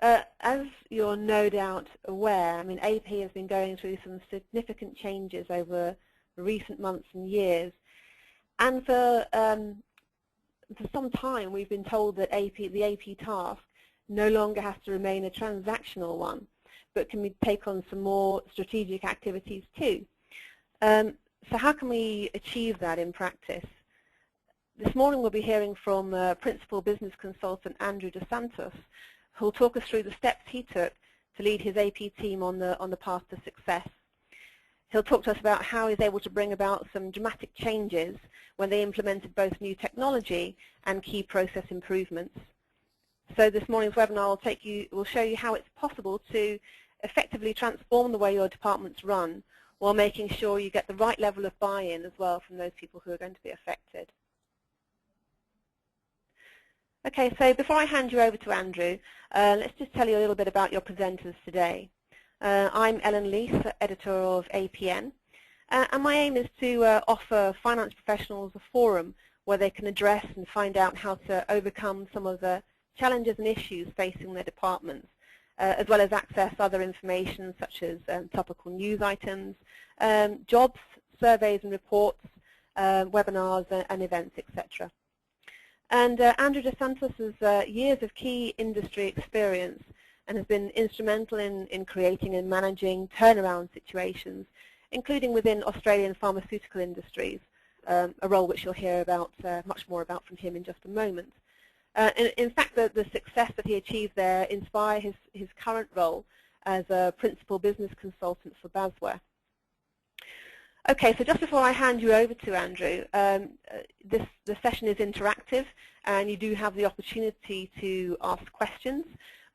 As you're no doubt aware, I mean, AP has been going through some significant changes over recent months and years, and for some time we've been told that the AP task no longer has to remain a transactional one, but can take on some more strategic activities too. So how can we achieve that in practice? This morning we'll be hearing from Principal Business Consultant Andrew Santos, who will talk us through the steps he took to lead his AP team on the path to success. He'll talk to us about how he's able to bring about some dramatic changes when they implemented both new technology and key process improvements. So this morning's webinar will show you how it's possible to effectively transform the way your departments run while making sure you get the right level of buy-in as well from those people who are going to be affected. Okay, so before I hand you over to Andrew, let's just tell you a little bit about your presenters today. I'm Ellen Lees, editor of APN, and my aim is to offer finance professionals a forum where they can address and find out how to overcome some of the challenges and issues facing their departments, as well as access other information such as topical news items, jobs, surveys and reports, webinars and events, etc. And Andrew Santos has years of key industry experience and has been instrumental in creating and managing turnaround situations, including within Australian Pharmaceutical Industries, a role which you'll hear about much more about from him in just a moment. In fact, the success that he achieved there inspired his current role as a Principal Business Consultant for Basware. Okay, so just before I hand you over to Andrew, the session is interactive, and you do have the opportunity to ask questions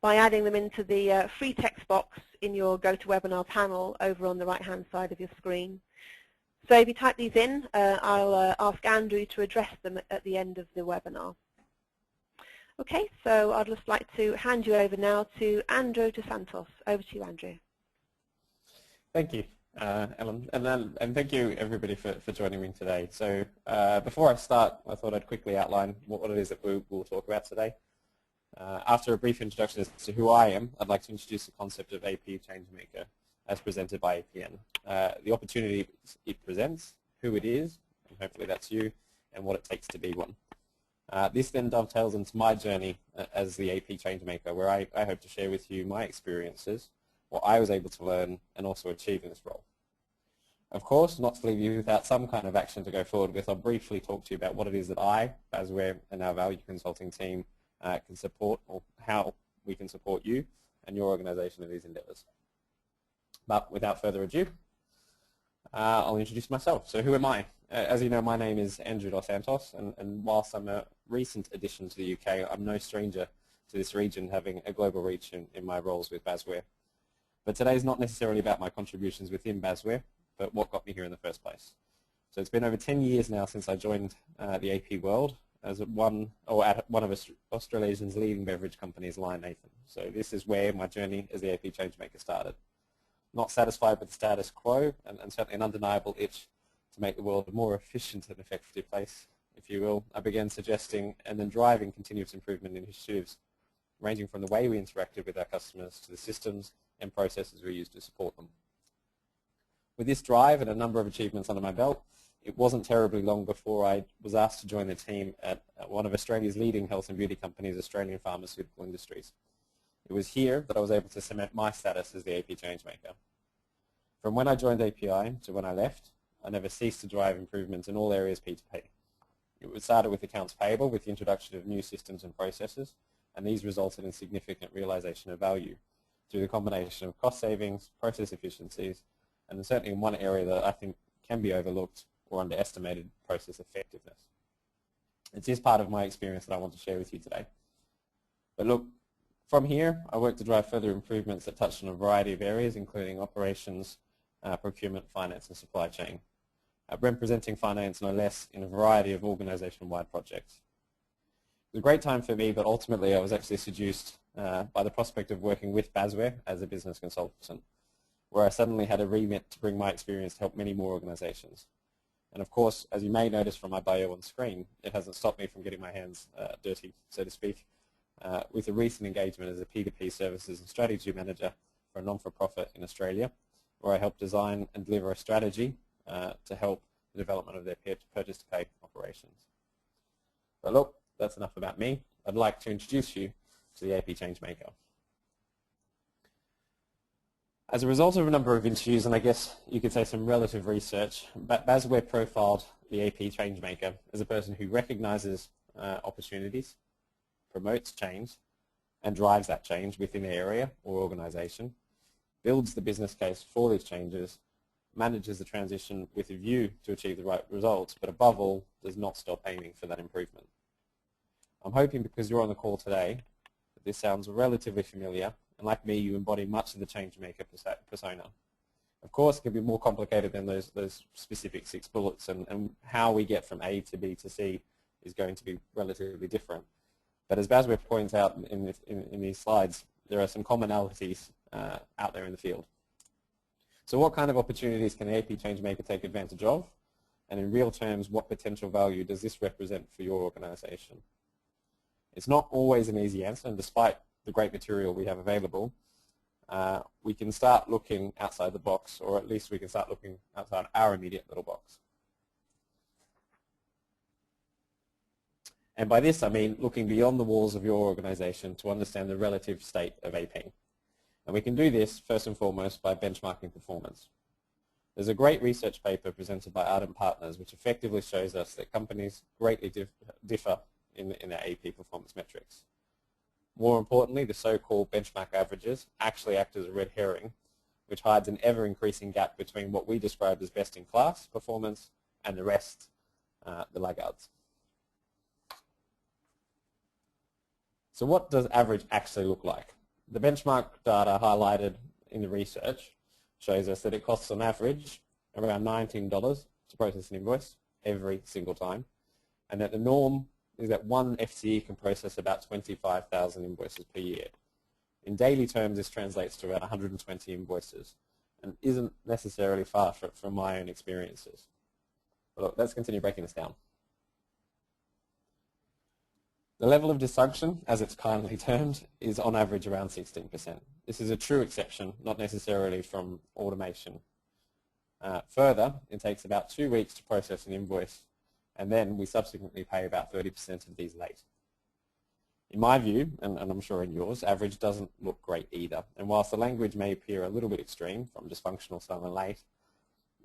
by adding them into the free text box in your GoToWebinar panel over on the right-hand side of your screen. So if you type these in, I'll ask Andrew to address them at the end of the webinar. Okay, so I'd just like to hand you over now to Andrew Santos. Over to you, Andrew. Thank you. Ellen, and thank you everybody for joining me today. So before I start, I thought I'd quickly outline what it is that we'll talk about today. After a brief introduction as to who I am, I'd like to introduce the concept of AP Changemaker as presented by APN, the opportunity it presents, who it is, and hopefully that's you, and what it takes to be one. This then dovetails into my journey as the AP Changemaker, where I hope to share with you my experiences, what I was able to learn and also achieve in this role. Of course, not to leave you without some kind of action to go forward with, I'll briefly talk to you about what it is that I, Basware, and our value consulting team can support, or how we can support you and your organization in these endeavors. But without further ado, I'll introduce myself. So who am I? As you know, my name is Andrew Santos, and whilst I'm a recent addition to the UK, I'm no stranger to this region, having a global reach in my roles with Basware. But today is not necessarily about my contributions within Basware, but what got me here in the first place. So it's been over 10 years now since I joined the AP world as at one of Australia's leading beverage companies, Lion Nathan. So this is where my journey as the AP Changemaker started. Not satisfied with the status quo, and certainly an undeniable itch to make the world a more efficient and effective place, if you will, I began suggesting and then driving continuous improvement initiatives, ranging from the way we interacted with our customers to the systems and processes we use to support them. With this drive and a number of achievements under my belt, it wasn't terribly long before I was asked to join the team at one of Australia's leading health and beauty companies, Australian Pharmaceutical Industries. It was here that I was able to cement my status as the AP Changemaker. From when I joined API to when I left, I never ceased to drive improvements in all areas P2P. It started with accounts payable with the introduction of new systems and processes, and these resulted in significant realization of value through the combination of cost savings, process efficiencies, and certainly in one area that I think can be overlooked or underestimated, process effectiveness. It is part of my experience that I want to share with you today. But look, from here, I work to drive further improvements that touch on a variety of areas, including operations, procurement, finance, and supply chain, representing finance no less in a variety of organization-wide projects. It was a great time for me, but ultimately I was actually seduced by the prospect of working with Basware as a business consultant, where I suddenly had a remit to bring my experience to help many more organizations. And of course, as you may notice from my bio on screen, it hasn't stopped me from getting my hands dirty, so to speak, with a recent engagement as a P2P services and strategy manager for a non-for-profit in Australia, where I helped design and deliver a strategy to help the development of their purchase-to-pay operations. But look, that's enough about me. I'd like to introduce you to the AP Changemaker. As a result of a number of interviews, and I guess you could say some relative research, Basware profiled the AP Changemaker as a person who recognizes opportunities, promotes change, and drives that change within the area or organization, builds the business case for these changes, manages the transition with a view to achieve the right results, but above all, does not stop aiming for that improvement. I'm hoping because you're on the call today that this sounds relatively familiar, and like me, you embody much of the Changemaker persona. Of course, it can be more complicated than those specific 6 bullets, and how we get from A to B to C is going to be relatively different. But as Basware points out in these slides, there are some commonalities out there in the field. So what kind of opportunities can the AP Changemaker take advantage of? And in real terms, what potential value does this represent for your organization? It's not always an easy answer, and despite the great material we have available, we can start looking outside the box, or at least we can start looking outside our immediate little box. And by this I mean looking beyond the walls of your organization to understand the relative state of AP. And we can do this first and foremost by benchmarking performance. There's a great research paper presented by Ardent Partners which effectively shows us that companies greatly differ in their AP performance metrics. More importantly, the so-called benchmark averages actually act as a red herring, which hides an ever-increasing gap between what we describe as best-in-class performance and the rest, the laggards. So what does average actually look like? The benchmark data highlighted in the research shows us that it costs on average around $19 to process an invoice every single time, and that the norm is that one FTE can process about 25,000 invoices per year. In daily terms, this translates to around 120 invoices and isn't necessarily far from my own experiences. But look, let's continue breaking this down. The level of dysfunction, as it's kindly termed, is on average around 16%. This is a true exception, not necessarily from automation. Further, it takes about 2 weeks to process an invoice, and then we subsequently pay about 30% of these late. In my view, and I'm sure in yours, average doesn't look great either. And whilst the language may appear a little bit extreme, from dysfunctional, slow and late,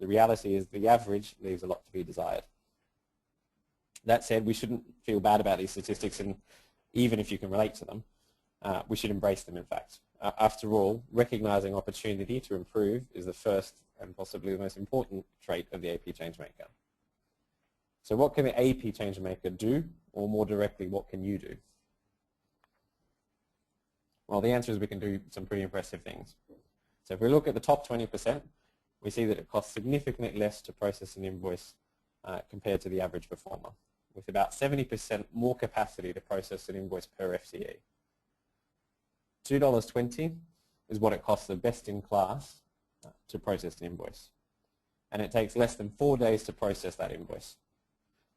the reality is the average leaves a lot to be desired. That said, we shouldn't feel bad about these statistics, and even if you can relate to them, we should embrace them, in fact. After all, recognizing opportunity to improve is the first and possibly the most important trait of the AP Changemaker. So what can the AP Changemaker do, or more directly, what can you do? Well, the answer is we can do some pretty impressive things. So if we look at the top 20%, we see that it costs significantly less to process an invoice compared to the average performer, with about 70% more capacity to process an invoice per FTE. $2.20 is what it costs the best in class to process an invoice. And it takes less than 4 days to process that invoice.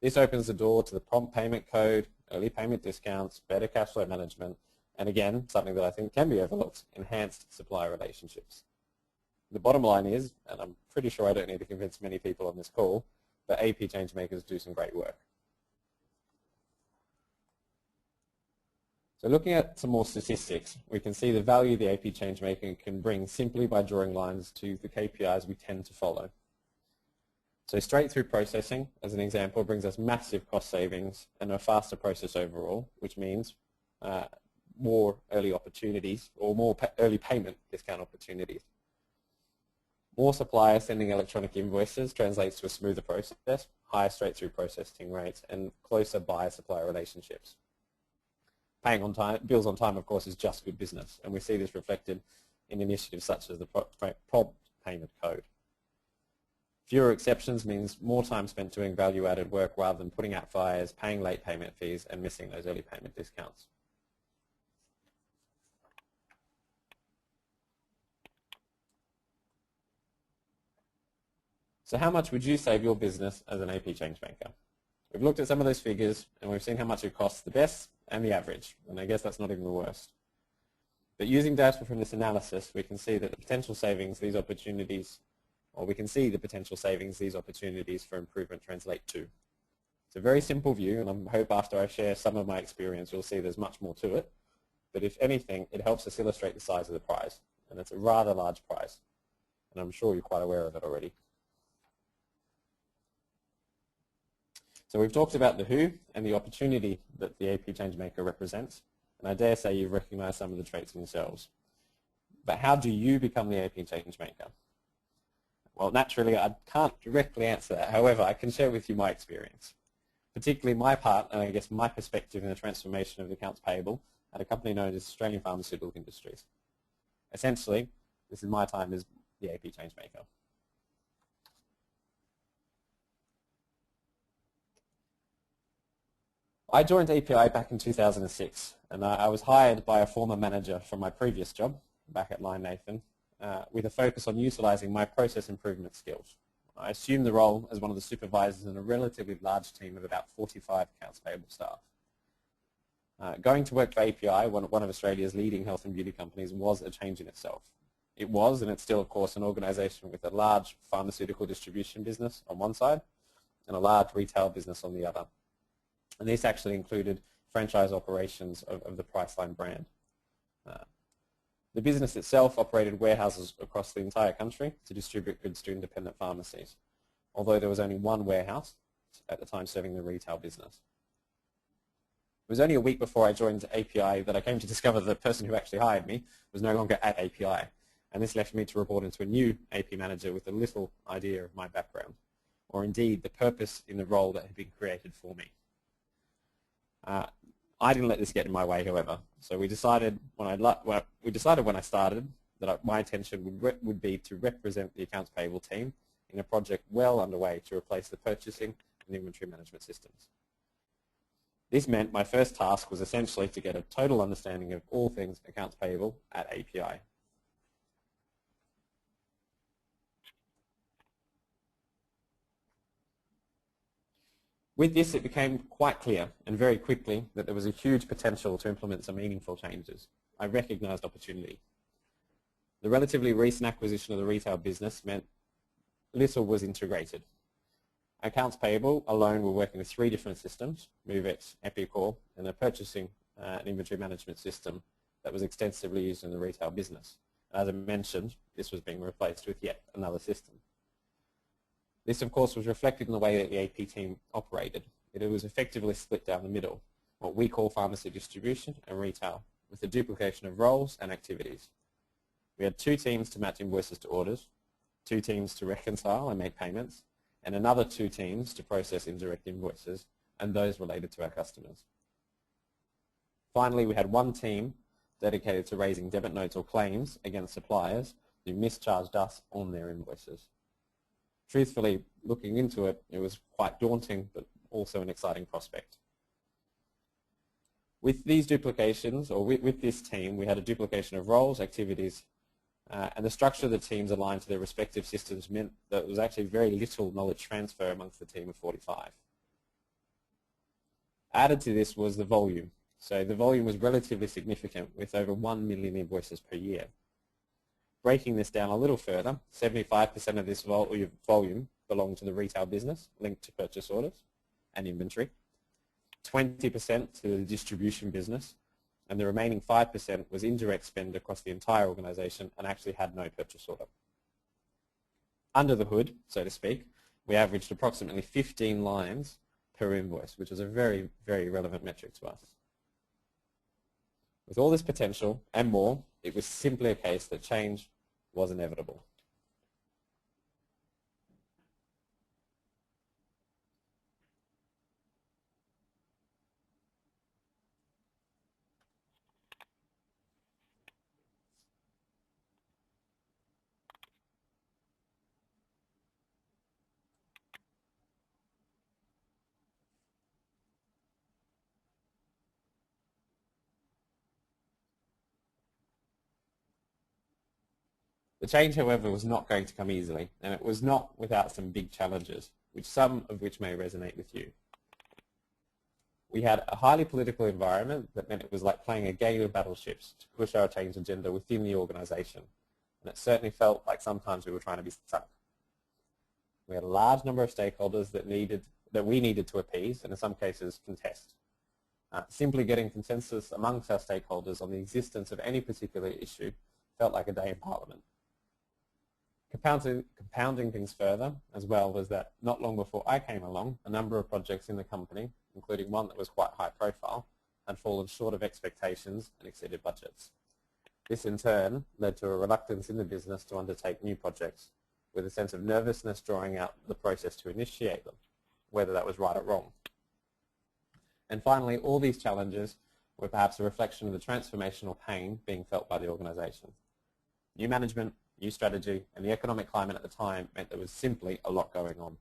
This opens the door to the prompt payment code, early payment discounts, better cash flow management, and again, something that I think can be overlooked, enhanced supplier relationships. The bottom line is, and I'm pretty sure I don't need to convince many people on this call, that AP Changemakers do some great work. So looking at some more statistics, we can see the value the AP Changemaker can bring simply by drawing lines to the KPIs we tend to follow. So straight-through processing, as an example, brings us massive cost savings and a faster process overall, which means more early opportunities or more early payment discount opportunities. More suppliers sending electronic invoices translates to a smoother process, higher straight-through processing rates, and closer buyer-supplier relationships. Paying on time, bills on time, of course, is just good business, and we see this reflected in initiatives such as the prompt payment code. Fewer exceptions means more time spent doing value-added work rather than putting out fires, paying late payment fees, and missing those early payment discounts. So how much would you save your business as an AP Changemaker? We've looked at some of those figures and we've seen how much it costs the best and the average, and I guess that's not even the worst. But using data from this analysis, we can see that the potential savings these opportunities, or we can see the potential savings these opportunities for improvement translate to. It's a very simple view, and I hope after I share some of my experience you'll see there's much more to it. But if anything, it helps us illustrate the size of the prize, and it's a rather large prize, and I'm sure you're quite aware of it already. So we've talked about the who and the opportunity that the AP Changemaker represents, and I dare say you've recognized some of the traits in yourselves. But how do you become the AP Changemaker? Well, naturally, I can't directly answer that. However, I can share with you my experience, particularly my part, and I guess my perspective in the transformation of the accounts payable at a company known as Australian Pharmaceutical Industries. Essentially, this is my time as the AP Changemaker. I joined API back in 2006, and I was hired by a former manager from my previous job, back at Line Nathan, with a focus on utilizing my process improvement skills. I assumed the role as one of the supervisors in a relatively large team of about 45 accounts payable staff. Going to work for API, one of Australia's leading health and beauty companies, was a change in itself. It was, and it's still, of course, an organisation with a large pharmaceutical distribution business on one side and a large retail business on the other. And this actually included franchise operations of the Priceline brand. The business itself operated warehouses across the entire country to distribute goods to independent pharmacies, although there was only one warehouse at the time serving the retail business. It was only a week before I joined API that I came to discover the person who actually hired me was no longer at API, and this left me to report into a new AP manager with a little idea of my background, or indeed the purpose in the role that had been created for me. I didn't let this get in my way, however. So we decided when I started that my intention would be to represent the accounts payable team in a project well underway to replace the purchasing and inventory management systems. This meant my first task was essentially to get a total understanding of all things accounts payable at API. With this, it became quite clear, and very quickly, that there was a huge potential to implement some meaningful changes. I recognized opportunity. The relatively recent acquisition of the retail business meant little was integrated. Accounts payable alone were working with 3 different systems, MoveX, Epicor, and a purchasing and inventory management system that was extensively used in the retail business. As I mentioned, this was being replaced with yet another system. This, of course, was reflected in the way that the AP team operated. It was effectively split down the middle, what we call pharmacy distribution and retail, with the duplication of roles and activities. We had 2 teams to match invoices to orders, 2 teams to reconcile and make payments, and another 2 teams to process indirect invoices and those related to our customers. Finally, we had 1 team dedicated to raising debit notes or claims against suppliers who mischarged us on their invoices. Truthfully, looking into it, it was quite daunting, but also an exciting prospect. With these duplications, or with this team, we had a duplication of roles, activities, and the structure of the teams aligned to their respective systems meant that there was actually very little knowledge transfer amongst the team of 45. Added to this was the volume. So the volume was relatively significant, with over 1 million invoices per year. Breaking this down a little further, 75% of this volume belonged to the retail business, linked to purchase orders and inventory, 20% to the distribution business, and the remaining 5% was indirect spend across the entire organization and actually had no purchase order. Under the hood, so to speak, we averaged approximately 15 lines per invoice, which was a very, very relevant metric to us. With all this potential and more, it was simply a case that change was inevitable. The change, however, was not going to come easily, and it was not without some big challenges, some of which may resonate with you. We had a highly political environment that meant it was like playing a game of battleships to push our change agenda within the organisation. And it certainly felt like sometimes we were trying to be stuck. We had a large number of stakeholders that we needed to appease and in some cases contest. Simply getting consensus amongst our stakeholders on the existence of any particular issue felt like a day in Parliament. Compounding things further as well was that not long before I came along, a number of projects in the company, including one that was quite high profile, had fallen short of expectations and exceeded budgets. This in turn led to a reluctance in the business to undertake new projects, with a sense of nervousness drawing out the process to initiate them, whether that was right or wrong. And finally, all these challenges were perhaps a reflection of the transformational pain being felt by the organisation. New management, new strategy, and the economic climate at the time meant there was simply a lot going on.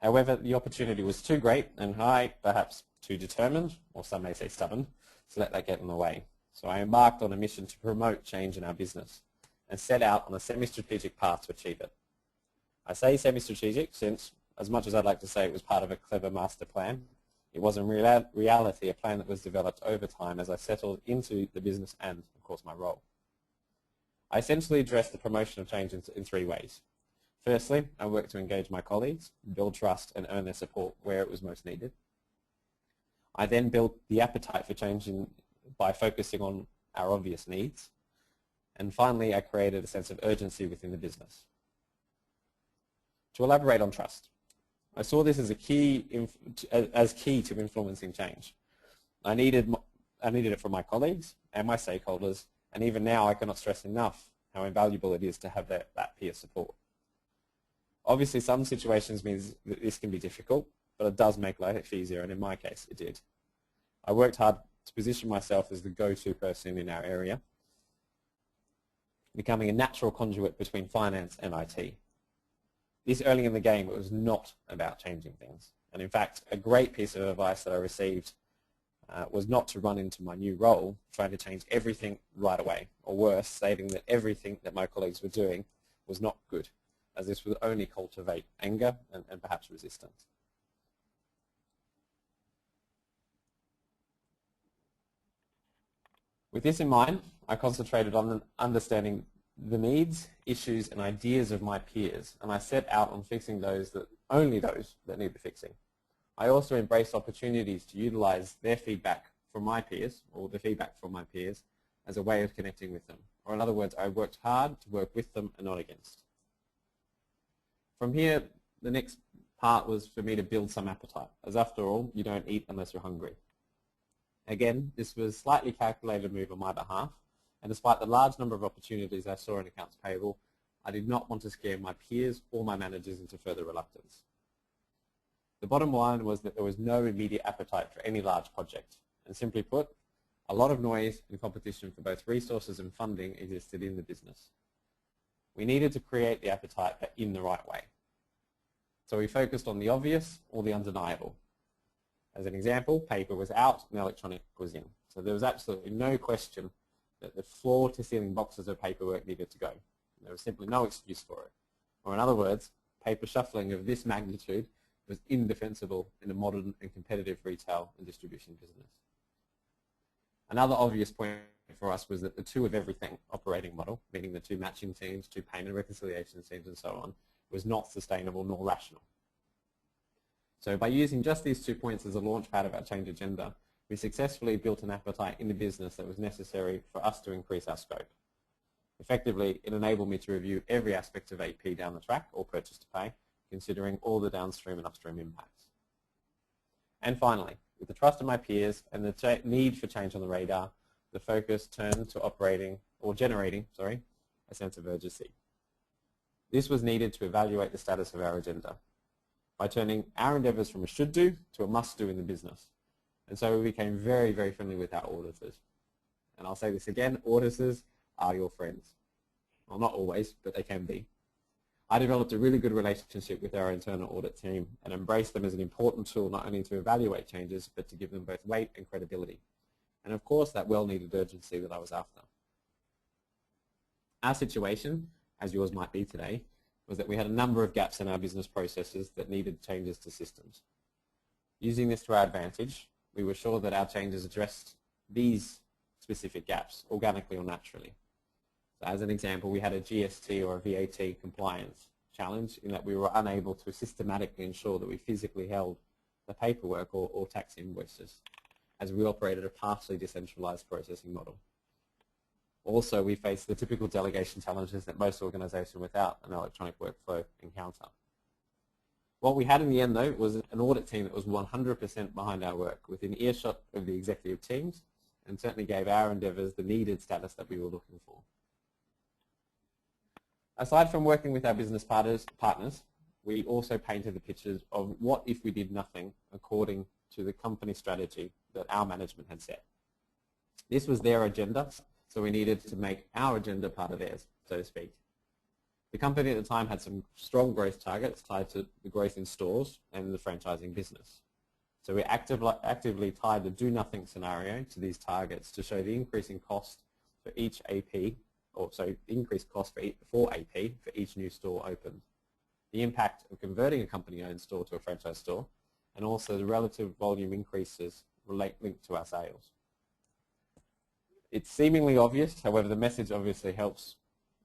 However, the opportunity was too great and I, perhaps too determined, or some may say stubborn, to let that get in the way. So I embarked on a mission to promote change in our business and set out on a semi-strategic path to achieve it. I say semi-strategic since, as much as I'd like to say it was part of a clever master plan, it was in reality a plan that was developed over time as I settled into the business and, of course, my role. I essentially addressed the promotion of change in three ways. Firstly, I worked to engage my colleagues, build trust and earn their support where it was most needed. I then built the appetite for change by focusing on our obvious needs. And finally, I created a sense of urgency within the business. To elaborate on trust, I saw this as key to influencing change. I needed it from my colleagues and my stakeholders, and even now I cannot stress enough how invaluable it is to have that peer support. Obviously, some situations means that this can be difficult, but it does make life easier, and in my case, it did. I worked hard to position myself as the go-to person in our area, becoming a natural conduit between finance and IT. This early in the game, it was not about changing things. And in fact, a great piece of advice that I received was not to run into my new role trying to change everything right away, or worse, stating that everything that my colleagues were doing was not good, as this would only cultivate anger and perhaps resistance. With this in mind, I concentrated on understanding the needs, issues and ideas of my peers, and I set out on fixing only those that need the fixing. I also embraced opportunities to utilize their feedback from my peers, or the feedback from my peers, as a way of connecting with them. Or in other words, I worked hard to work with them and not against. From here, the next part was for me to build some appetite, as after all, you don't eat unless you're hungry. Again, this was a slightly calculated move on my behalf, and despite the large number of opportunities I saw in accounts payable, I did not want to scare my peers or my managers into further reluctance. The bottom line was that there was no immediate appetite for any large project, and simply put, a lot of noise and competition for both resources and funding existed in the business. We needed to create the appetite, but in the right way. So we focused on the obvious or the undeniable. As an example, paper was out and electronic was in. So there was absolutely no question that the floor-to-ceiling boxes of paperwork needed to go. There was simply no excuse for it. Or in other words, paper shuffling of this magnitude was indefensible in a modern and competitive retail and distribution business. Another obvious point for us was that the two of everything operating model, meaning the two matching teams, two payment reconciliation teams and so on, was not sustainable nor rational. So by using just these 2 points as a launch pad of our change agenda, we successfully built an appetite in the business that was necessary for us to increase our scope. Effectively, it enabled me to review every aspect of AP down the track, or purchase to pay, considering all the downstream and upstream impacts. And finally, with the trust of my peers and the need for change on the radar, the focus turned to generating a sense of urgency. This was needed to evaluate the status of our agenda by turning our endeavours from a should do to a must do in the business. And so we became very, very friendly with our auditors. And I'll say this again, auditors are your friends. Well, not always, but they can be. I developed a really good relationship with our internal audit team and embraced them as an important tool not only to evaluate changes, but to give them both weight and credibility. And of course, that well-needed urgency that I was after. Our situation, as yours might be today, was that we had a number of gaps in our business processes that needed changes to systems. Using this to our advantage, we were sure that our changes addressed these specific gaps organically or naturally. So as an example, we had a GST or a VAT compliance challenge in that we were unable to systematically ensure that we physically held the paperwork or tax invoices, as we operated a partially decentralized processing model. Also, we faced the typical delegation challenges that most organizations without an electronic workflow encounter. What we had in the end, though, was an audit team that was 100% behind our work, within earshot of the executive teams, and certainly gave our endeavours the needed status that we were looking for. Aside from working with our business partners, we also painted the pictures of what if we did nothing according to the company strategy that our management had set. This was their agenda, so we needed to make our agenda part of theirs, so to speak. The company at the time had some strong growth targets tied to the growth in stores and the franchising business. So we actively tied the do-nothing scenario to these targets to show the increasing cost for each AP, or so increased cost for AP for each new store opened, the impact of converting a company-owned store to a franchise store, and also the relative volume increases linked to our sales. It's seemingly obvious, however, the message obviously helps,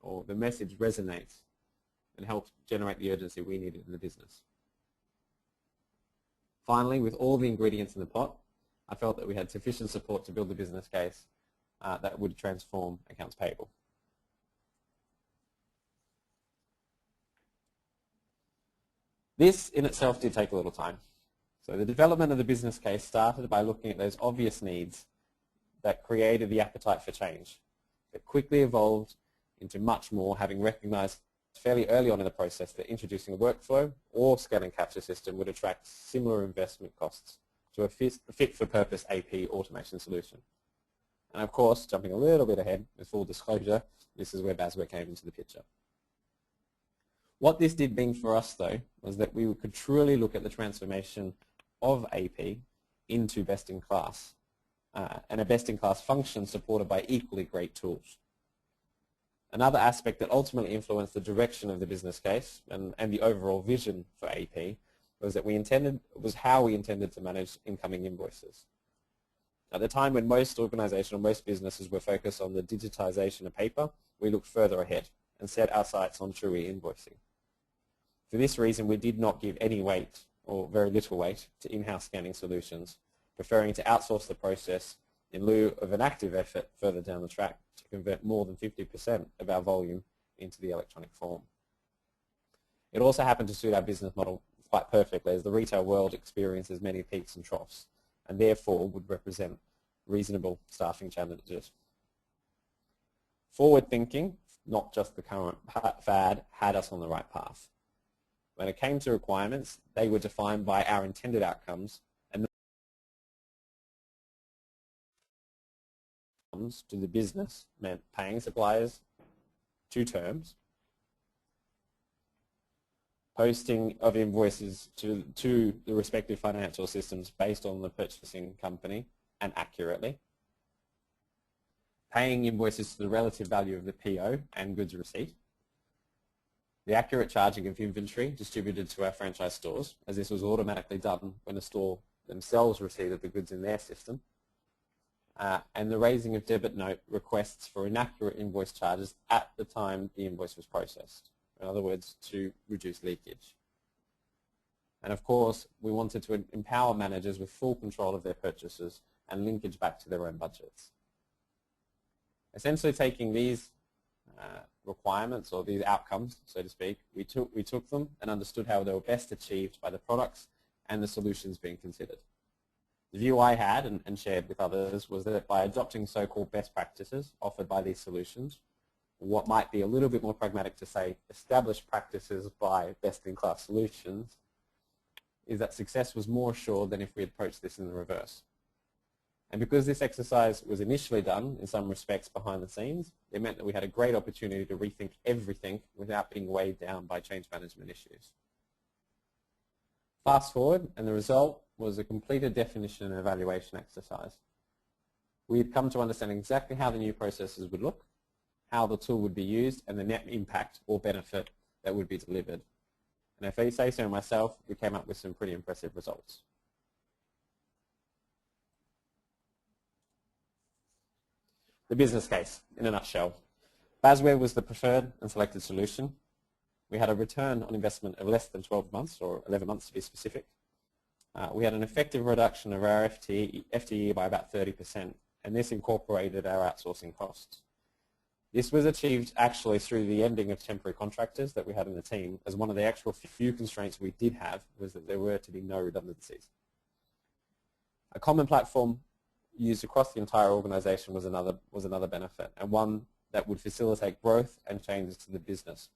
or the message resonates and helps generate the urgency we needed in the business. Finally, with all the ingredients in the pot, I felt that we had sufficient support to build a business case that would transform accounts payable. This in itself did take a little time. So the development of the business case started by looking at those obvious needs that created the appetite for change. It quickly evolved into much more, having recognized fairly early on in the process that introducing a workflow or scan and capture system would attract similar investment costs to a fit-for-purpose AP automation solution. And of course, jumping a little bit ahead, with full disclosure, this is where Basware came into the picture. What this did mean for us, though, was that we could truly look at the transformation of AP into best-in-class, and a best-in-class function supported by equally great tools. Another aspect that ultimately influenced the direction of the business case and the overall vision for AP was how we intended to manage incoming invoices. At the time when most organizations or most businesses were focused on the digitization of paper, we looked further ahead and set our sights on true e-invoicing. For this reason, we did not give any weight, or very little weight, to in-house scanning solutions, preferring to outsource the process in lieu of an active effort further down the track to convert more than 50% of our volume into the electronic form. It also happened to suit our business model quite perfectly, as the retail world experiences many peaks and troughs, and therefore would represent reasonable staffing challenges. Forward thinking, not just the current fad, had us on the right path. When it came to requirements, they were defined by our intended outcomes, and to the business meant paying suppliers 2 terms, posting of invoices to the respective financial systems based on the purchasing company and accurately, paying invoices to the relative value of the PO and goods receipt, the accurate charging of inventory distributed to our franchise stores, as this was automatically done when the store themselves received the goods in their system, and the raising of debit note requests for inaccurate invoice charges at the time the invoice was processed. In other words, to reduce leakage. And of course, we wanted to empower managers with full control of their purchases and linkage back to their own budgets. Essentially taking these requirements, or these outcomes, so to speak, we took them and understood how they were best achieved by the products and the solutions being considered. The view I had and shared with others was that by adopting so-called best practices offered by these solutions, what might be a little bit more pragmatic to say established practices by best-in-class solutions, is that success was more assured than if we approached this in the reverse. And because this exercise was initially done, in some respects, behind the scenes, it meant that we had a great opportunity to rethink everything without being weighed down by change management issues. Fast forward, and the result was a completed definition and evaluation exercise. We had come to understand exactly how the new processes would look, how the tool would be used, and the net impact or benefit that would be delivered. And if I say so myself, we came up with some pretty impressive results. The business case, in a nutshell. Basware was the preferred and selected solution. We had a return on investment of less than 12 months, or 11 months to be specific. We had an effective reduction of our FTE by about 30%, and this incorporated our outsourcing costs. This was achieved actually through the ending of temporary contractors that we had in the team, as one of the actual few constraints we did have was that there were to be no redundancies. A common platform used across the entire organization was another benefit, and one that would facilitate growth and changes to the business.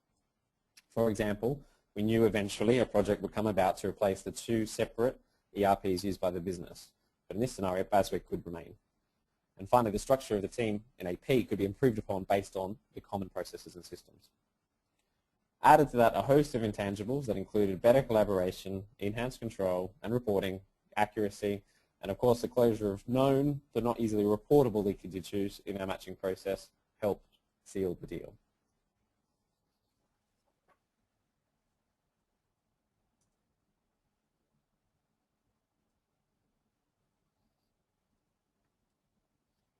For example, we knew eventually a project would come about to replace the two separate ERPs used by the business, but in this scenario, Basware could remain. And finally, the structure of the team in AP could be improved upon based on the common processes and systems. Added to that, a host of intangibles that included better collaboration, enhanced control and reporting, accuracy, and of course the closure of known but not easily reportable leakage issues in our matching process helped seal the deal.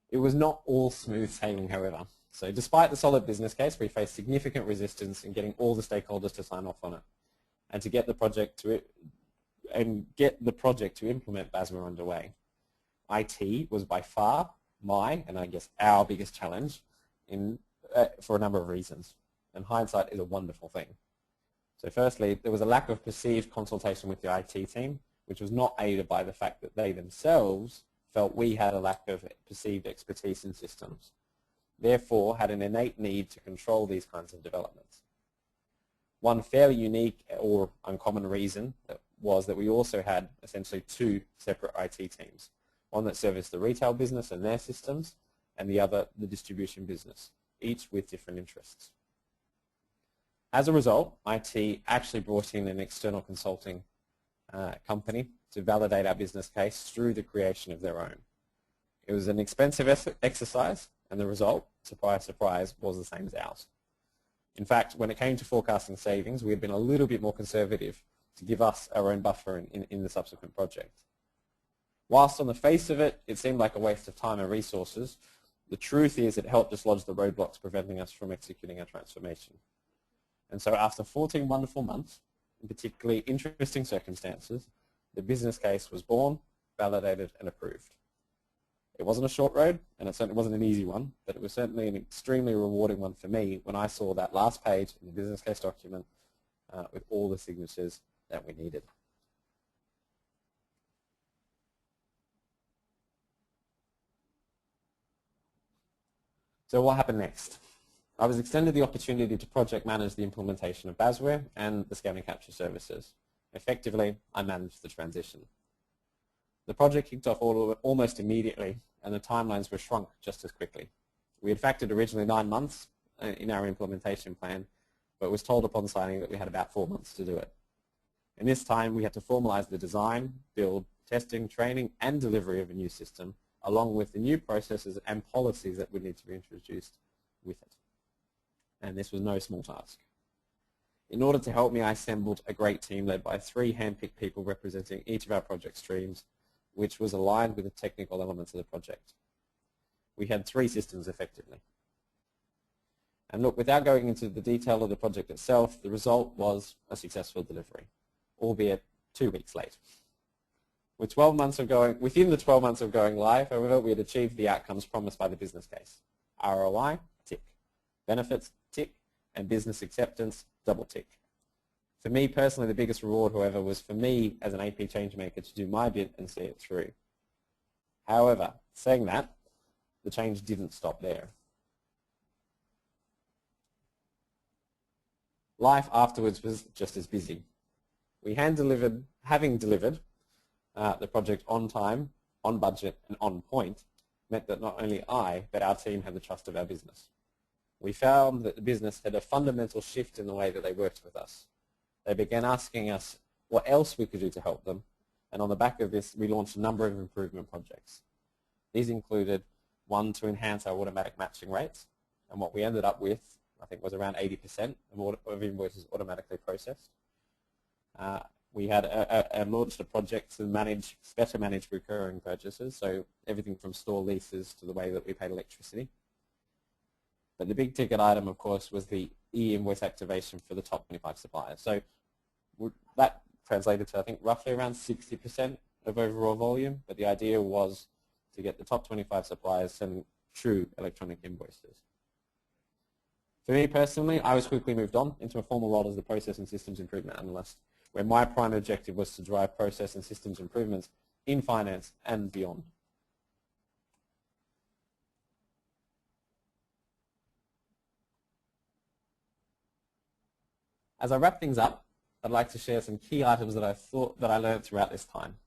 It was not all smooth sailing, however. So despite the solid business case, we faced significant resistance in getting all the stakeholders to sign off on it and to get the project to implement Basware underway. IT was by far my, and I guess our biggest challenge for a number of reasons. And hindsight is a wonderful thing. So firstly, there was a lack of perceived consultation with the IT team, which was not aided by the fact that they themselves felt we had a lack of perceived expertise in systems, therefore had an innate need to control these kinds of developments. One fairly unique or uncommon reason was that we also had essentially two separate IT teams, one that serviced the retail business and their systems, and the other the distribution business, each with different interests. As a result, IT actually brought in an external consulting company to validate our business case through the creation of their own. It was an expensive exercise, and the result, surprise, surprise, was the same as ours. In fact, when it came to forecasting savings, we had been a little bit more conservative to give us our own buffer in the subsequent project. Whilst on the face of it, it seemed like a waste of time and resources, the truth is it helped dislodge the roadblocks preventing us from executing our transformation. And so after 14 wonderful months, in particularly interesting circumstances, the business case was born, validated, and approved. It wasn't a short road, and it certainly wasn't an easy one, but it was certainly an extremely rewarding one for me when I saw that last page in the business case document with all the signatures that we needed. So what happened next? I was extended the opportunity to project manage the implementation of Basware and the scan and capture services. Effectively, I managed the transition. The project kicked off almost immediately, and the timelines were shrunk just as quickly. We had factored originally 9 months in our implementation plan, but was told upon signing that we had about 4 months to do it. In this time, we had to formalize the design, build, testing, training, and delivery of a new system, along with the new processes and policies that would need to be introduced with it. And this was no small task. In order to help me, I assembled a great team led by 3 hand-picked people representing each of our project streams, which was aligned with the technical elements of the project. We had 3 systems effectively. And look, without going into the detail of the project itself, the result was a successful delivery, albeit 2 weeks late. Within the 12 months of going live, however, we had achieved the outcomes promised by the business case. ROI, tick. Benefits, tick. And business acceptance, double tick. For me personally, the biggest reward, however, was for me as an AP changemaker to do my bit and see it through. However, saying that, the change didn't stop there. Life afterwards was just as busy. Having delivered the project on time, on budget, and on point, meant that not only I, but our team had the trust of our business. We found that the business had a fundamental shift in the way that they worked with us. They began asking us what else we could do to help them, and on the back of this, we launched a number of improvement projects. These included one to enhance our automatic matching rates, and what we ended up with I think was around 80% of invoices automatically processed. We had launched a project to better manage recurring purchases, so everything from store leases to the way that we paid electricity. But the big ticket item, of course, was the e-invoice activation for the top 25 suppliers. So that translated to, I think, roughly around 60% of overall volume, but the idea was to get the top 25 suppliers sending true electronic invoices. For me personally, I was quickly moved on into a formal role as the Process and Systems Improvement Analyst, where my prime objective was to drive process and systems improvements in finance and beyond. As I wrap things up, I'd like to share some key items that I learned throughout this time.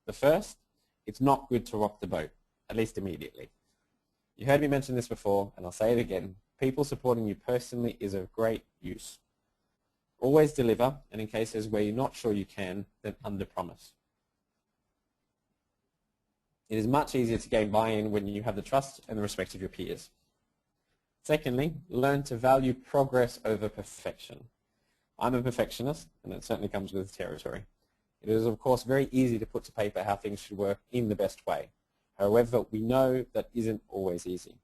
The first, it's not good to rock the boat, at least immediately. You heard me mention this before, and I'll say it again. People supporting you personally is of great use. Always deliver, and in cases where you're not sure you can, then underpromise. It is much easier to gain buy-in when you have the trust and the respect of your peers. Secondly, learn to value progress over perfection. I'm a perfectionist, and it certainly comes with the territory. It is, of course, very easy to put to paper how things should work in the best way. However, we know that isn't always easy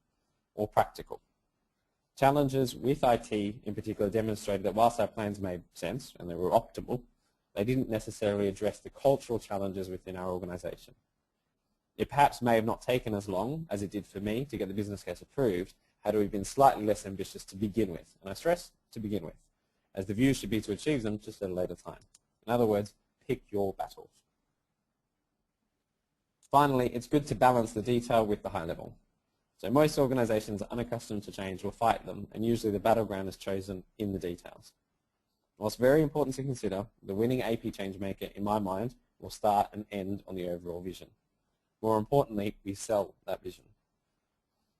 or practical. Challenges with IT in particular demonstrated that whilst our plans made sense and they were optimal, they didn't necessarily address the cultural challenges within our organization. It perhaps may have not taken as long as it did for me to get the business case approved had we been slightly less ambitious to begin with. And I stress to begin with, as the view should be to achieve them just at a later time. In other words, pick your battles. Finally, it's good to balance the detail with the high level. So most organizations unaccustomed to change will fight them, and usually the battleground is chosen in the details. Whilst very important to consider, the winning AP changemaker, in my mind, will start and end on the overall vision. More importantly, we sell that vision.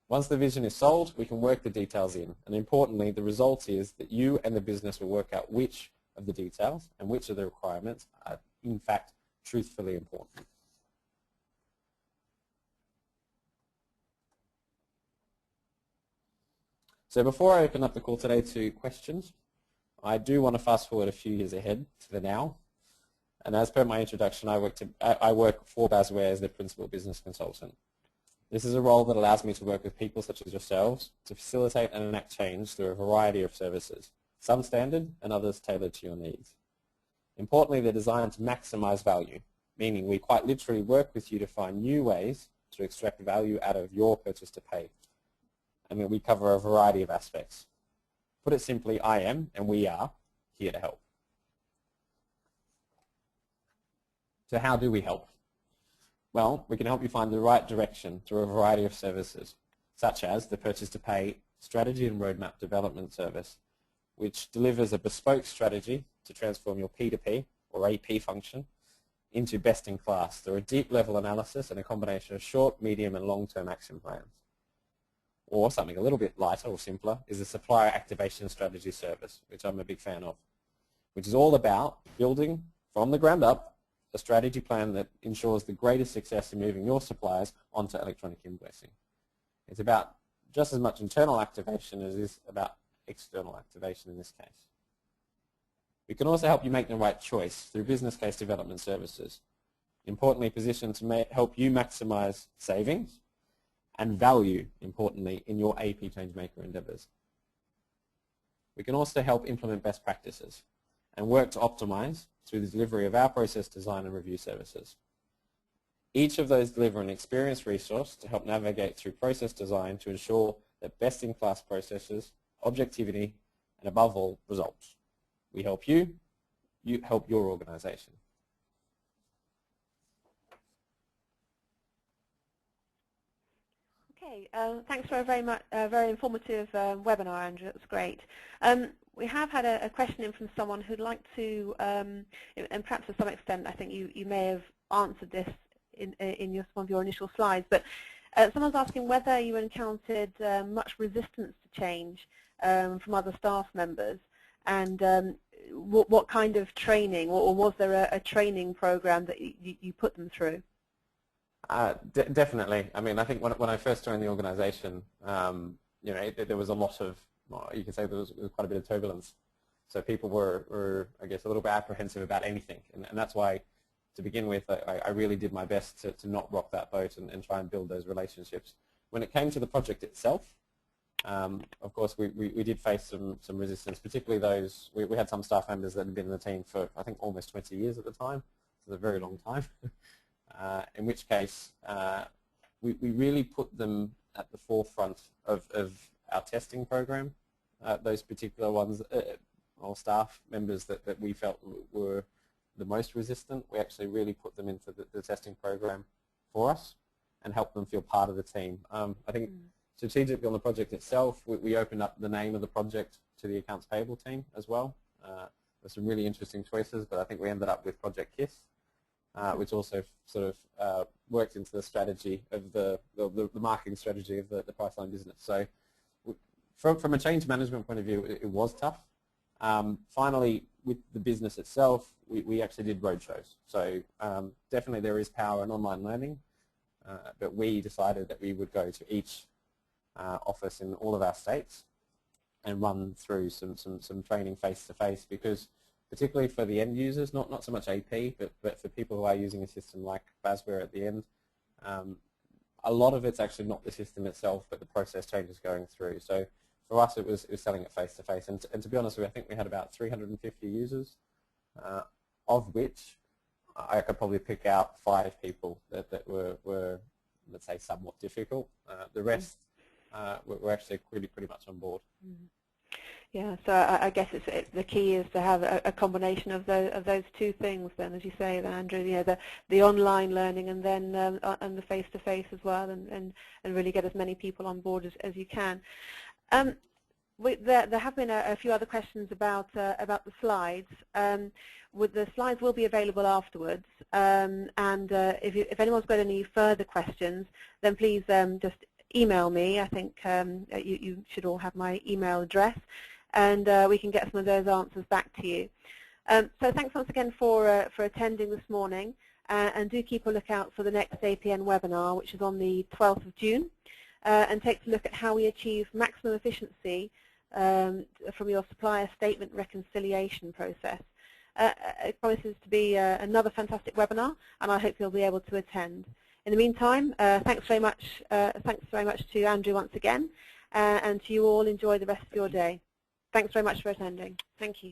Once the vision is sold, we can work the details in, and importantly, the result is that you and the business will work out which of the details and which of the requirements are, in fact, truthfully important. So before I open up the call today to questions, I do want to fast forward a few years ahead to the now. And as per my introduction, I work for Basware as the Principal Business Consultant. This is a role that allows me to work with people such as yourselves to facilitate and enact change through a variety of services, some standard and others tailored to your needs. Importantly, they're designed to maximize value, meaning we quite literally work with you to find new ways to extract value out of your purchase to pay. And then we cover a variety of aspects. Put it simply, I am, and we are, here to help. So how do we help? Well, we can help you find the right direction through a variety of services, such as the Purchase to Pay Strategy and Roadmap Development Service, which delivers a bespoke strategy to transform your P2P or AP function into best-in-class through a deep-level analysis and a combination of short, medium, and long-term action plans. Or something a little bit lighter or simpler is the Supplier Activation Strategy Service, which I'm a big fan of, which is all about building from the ground up a strategy plan that ensures the greatest success in moving your suppliers onto electronic invoicing. It's about just as much internal activation as it is about external activation in this case. We can also help you make the right choice through business case development services, importantly positioned to help you maximize savings and value, importantly, in your AP changemaker endeavors. We can also help implement best practices and work to optimize through the delivery of our process design and review services. Each of those deliver an experienced resource to help navigate through process design to ensure that best-in-class processes, objectivity, and above all, results. We help you, you help your organization. Okay, thanks for a very informative webinar, Andrew. That's great. We have had a question in from someone who'd like to, and perhaps to some extent, I think you may have answered this in one of your initial slides, but someone's asking whether you encountered much resistance to change from other staff members, and what kind of training, or was there a training program that you put them through? Definitely. I mean, I think when I first joined the organization, there was a lot of well, you could say there was quite a bit of turbulence. So people were, I guess, a little bit apprehensive about anything, and that's why, to begin with, I really did my best to not rock that boat and try and build those relationships. When it came to the project itself, of course, we did face some resistance, particularly those, we had some staff members that had been in the team for, I think, almost 20 years at the time. So it's a very long time, in which case we really put them at the forefront of our testing program. Those particular ones, or staff members that we felt were the most resistant, we actually really put them into the testing program for us and helped them feel part of the team. I think strategically on the project itself, we opened up the name of the project to the accounts payable team as well. There's some really interesting choices, but I think we ended up with Project KISS, which also sort of worked into the strategy of the marketing strategy of the Priceline business. So from a change management point of view, it was tough. Finally, with the business itself, we actually did roadshows. So definitely there is power in online learning, but we decided that we would go to each office in all of our states and run through some training face-to-face, because particularly for the end users, not so much AP, but for people who are using a system like Basware at the end, a lot of it's actually not the system itself, but the process changes going through. So for us, it was selling it face-to-face, and to be honest with you, I think we had about 350 users, of which I could probably pick out 5 people that were, let's say, somewhat difficult. The rest were actually pretty much on board. Yeah, so I guess the key is to have a combination of those two things. Then, as you say, Andrew, you know, the online learning and then and the face-to-face as well, and really get as many people on board as you can. There have been a few other questions about the slides. The slides will be available afterwards, and if anyone's got any further questions, then please just email me. I think you should all have my email address, and we can get some of those answers back to you. So thanks once again for attending this morning, and do keep a lookout for the next APN webinar, which is on the 12th of June, and takes a look at how we achieve maximum efficiency from your supplier statement reconciliation process. It promises to be another fantastic webinar, and I hope you'll be able to attend. In the meantime, thanks very much to Andrew once again, and to you all. Enjoy the rest of your day. Thanks very much for attending. Thank you.